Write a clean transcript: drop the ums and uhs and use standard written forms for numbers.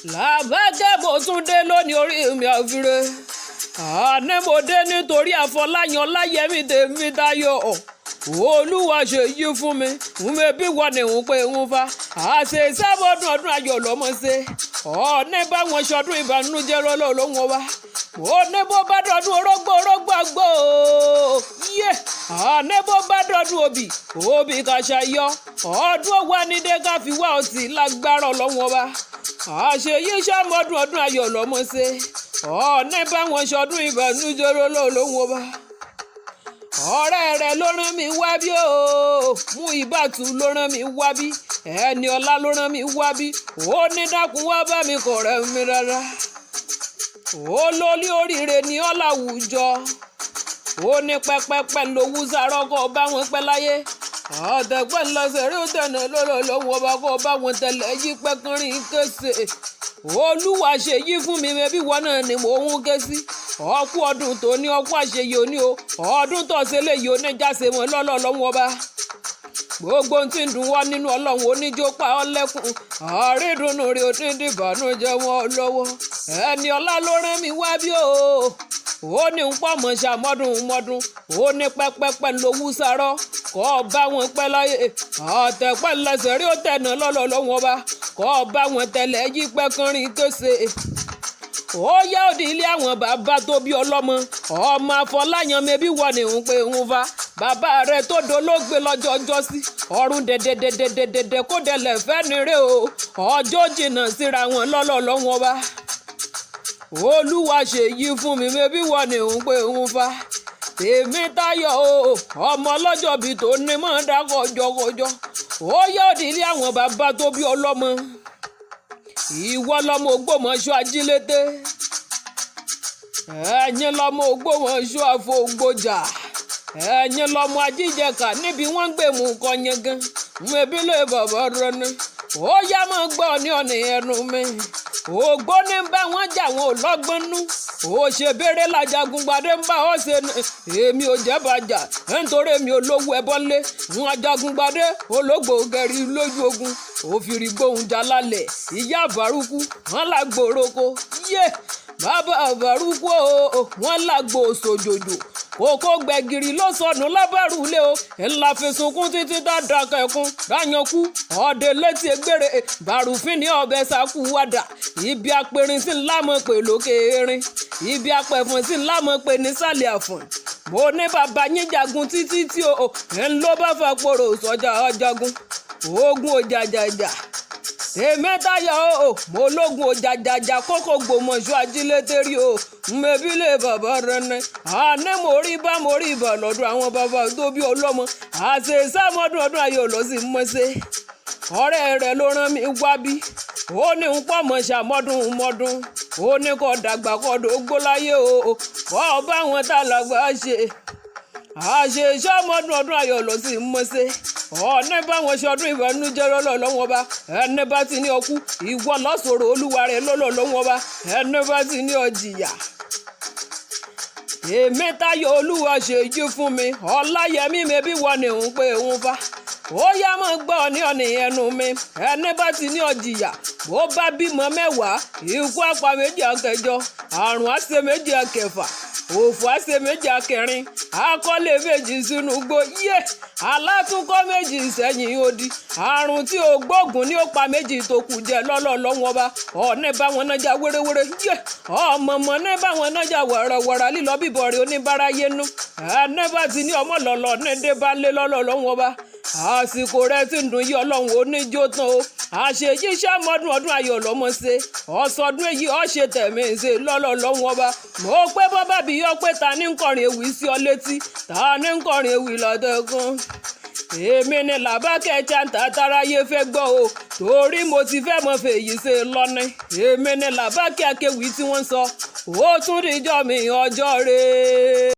Labake mo tún dé lónìí orí mi àfire. Àní mo dé nítorí Àfọláyàn Láyẹ̀mí temitayo. Olúwa ṣe yí fún mi. Bí wọ́n ní òun pé òun fa. Àṣẹ ìsábọ̀dún ọdún ayọ̀ lọ́mọ ṣe. Ọ̀ní bá wọn ṣọdún ìbànújẹ́ lọ́lọ́ ló ń wọ́n wá. Ó ní bó bá dọdún orógbó àgbò. Àní bó bá dọdún òbí kàṣà yọ. Ọdún wa ní dé ká fi wá ọtí lágbára ọlọ́wọ́n wa. Àṣeyí ṣàmọ́dún ọdún ayọ̀ lọ́mọ ṣe. Ọ̀ní bá wọn ṣọdún ìbànújẹ́ lọ́lọ́ ló ń wọ́n wá. Ọ̀rẹ́ rẹ̀ ló rán mi wá bí o, mú ìbátú ló rán mi wá bí, ẹni ọlá ló rán mi wá bí, ó ní dákun wá bá mi kọ̀rẹ́ mi rárá. Ó lórí oríire ní ọ̀la àwùjọ, ó ní pẹ́pẹ́pẹ́ lówú sárọ́kọ̀ bá wọn pẹ́ láyé. Àtẹ̀pẹ́ ńlọsẹ̀ rí ó tẹ̀nà lọ́rọ̀ lọ́wọ́ bá kọ́ bá wọn tẹ̀lé yí pẹ́kànrin kése. Olúwa ṣe yí fún mi bí wọn náà ni mò ń ké sí. Ọkú ọdún tó ní ọkú àṣeyẹ òní o, ọdún tó ṣe lè yí oníjàse wọn lọ́lọ́ lọ́wọ́ bá. Gbogbo tí ń dùn wá nínú ọlọ́run oníjó pa ọ́ lẹ́kùn. Àrídùnnú rí òdìdí ìbànújẹ́ wọn lọ́wọ́. Ẹni ọlá ló rán mi wá bí o. Ó ní ń pọ̀ mọ̀ ṣàmọ́dún. Ó ní pẹ́pẹ́pẹ́ lówú sárọ́. Kọ́ bá wọn pẹ́ láyé. Àtẹ̀pẹ́ ńlẹsẹ̀ rí ó tẹ̀nà lọ́lọ́ lọ́wọ́ bá. Kọ́ bá wọn tẹ̀lé yí pẹ́kànrin kése. Ó yá òdì ilé àwọn bàbá tó bí ọlọ́mọ. Ọmọ Àfọláyàn bí wọ́n ní òun pé òun fa. Bàbá rẹ̀ tó dolóògbé lọ́jọ́ ọjọ́ sí. Ọ̀run dẹ̀dẹ̀dẹ̀dẹ̀dẹ̀ kó dẹ̀lẹ̀ fẹ́ nírè o. Ọjọ́ jìnnà síra wọn lọ́lọ́ lọ́wọ́ bá. Olúwa ṣe yí fún mi bí wọ́n ní òun pé òun fa. Temitayo o, ọmọ ọlọ́jọ́ bíi tó ní mọ́ dákọ̀ ọjọ́kọjọ́. Ó yá òdì ilé àwọn bàbá tó bí ọlọ́mọ. Ìwọ lọmọ Ògbómọ̀ṣọ́ ajílété. Ẹ̀yin lọmọ Ògbómọ̀ṣọ́ àfọ̀gbọjà. Ẹ̀yin lọmọ ajíjẹkà níbi wọ́n ń gbé mú nǹkan yẹn gan. Mẹ́bí lè bàbá rẹ̀ ni. Ó yá máa gbọ́ ní ọ̀nà ẹnu mi. Ògbó ní ń bá wọn jà wọn ò lọ́gbọ́n nú. Ó ṣe béèrè lájagungbadé ń bá ọ ṣe ni. Èmi ò jẹ́ bàjà nítorí èmi olówó ẹbọ ńlé. Wọn ajagungbadé ológbò gẹ̀rí lójú ogun. Òfìrí gbóhùn jalálẹ̀ ìyá àbárúkú wọn lágbòroko. Bàbá àbárúkú o wọn lágbò sòjòjò. Kókó gbẹ̀gìrì ló sọnù lábàrúlé o. Ńlá fi sunkún títí dáadáa kẹkún dáyanku. Ọdẹ létí egbére bàrúfin ní ọbẹ̀ sákú wàdà. Ibi apẹ̀rin sí lámọ̀ pé lókè erin. Ibi apẹ̀fọ̀n sí lámọ̀ pé nísàlẹ̀ àfọ̀n. Mo ní bàbá yín jagun títí tí o. Ló bá fà pòrò sọjà ọjagun. Ogun òjàjàjà. Temitayo o, mo lógun òjàjàjà kókó Ògbómọ̀ṣọ́ ajílété rí o. Mẹ́bí lè bàbá rẹ̀ ní. Àní mo rí ibà lọ́dọ̀ àwọn bàbá tó bí ọlọ́mọ. Àṣẹ ìsámọ́dún ọdún ayọ̀ lọ sí mọ́ṣẹ́. Ọ̀rẹ́ rẹ̀ ló rán mi wá bí. Ó ní ń pọ̀ mọ̀ ṣàmọ́dún. Ó ní kó dàgbà kó dógbó láyé o. Kó bá wọn tàlàgbà ṣe. Àṣẹ ìsámọ́dún ọdún ayọ̀ lọ sí mọ́ṣẹ́. Ọ̀ní bá wọn ṣọdún ìbànújẹ́ lọ́lọ́ lọ́wọ́ bá. Ẹni bá ti ní ọkú ìwọ lọ́sọ̀rọ̀ olúwa rẹ̀ lọ́lọ́ lọ́wọ́ bá. Ẹni bá ti ní ọjìyà. Temitayo olúwa ṣe yí fún mi. Ọláyẹmí bí wọ́n ní òun pé òun fa. Ó yá máa gbọ́ ní ọ̀nì ẹnu mi. Ẹni bá ti ní ọjìyà. Bó bá bímọ 10, ikú àpá 2 akẹjọ. Àrùn àṣẹ 2 akẹfà. Òfò àṣẹ 2 akẹrin. Akọ́lé 2 sínú igbó. Alátúnkọ́ 2 sẹ́yìn odi. Àrùn tí ò gbógun ní ó pa 2 tó kù jẹ lọ́lọ́ lọ́wọ́ bá. Ọ̀ní bá wọn nájà wéréwéré. Ọmọ ní bá wọn nájà wàràwàrà lílọ bíbọ̀ rẹ̀ oníbàráyé nú. Ẹni bá ti ní ọmọ lọ́lọ́ ní dé bá lé lọ́lọ́ lọ́wọ́ bá. Àsìkò rẹ̀ ti ń dùn yí ọlọ́run oníjó tán o. Àṣeyí ṣàmọ́dún ọdún ayọ̀ lọ́mọ ṣe. Ọ̀sọ̀dún èyí ọ̀ ṣe tẹ̀mí ṣe lọ́lọ́ lọ́wọ́ bá. Mo pé bọ́bá bí yọ pé ta ní ń kọrin ewì sí ọ létí. Ta ní ń kọrin ewì lọ́dẹ̀kan. Èmi ni Labake chanta táráyé fẹ́ gbọ́ o. Torí mo ti fẹ́ mọ fèyí ṣe lọ́ní. Èmi ni Labake Akewi tí wọ́n sọ. Ó tún díjọ́ mi ọjọ́ rẹ̀.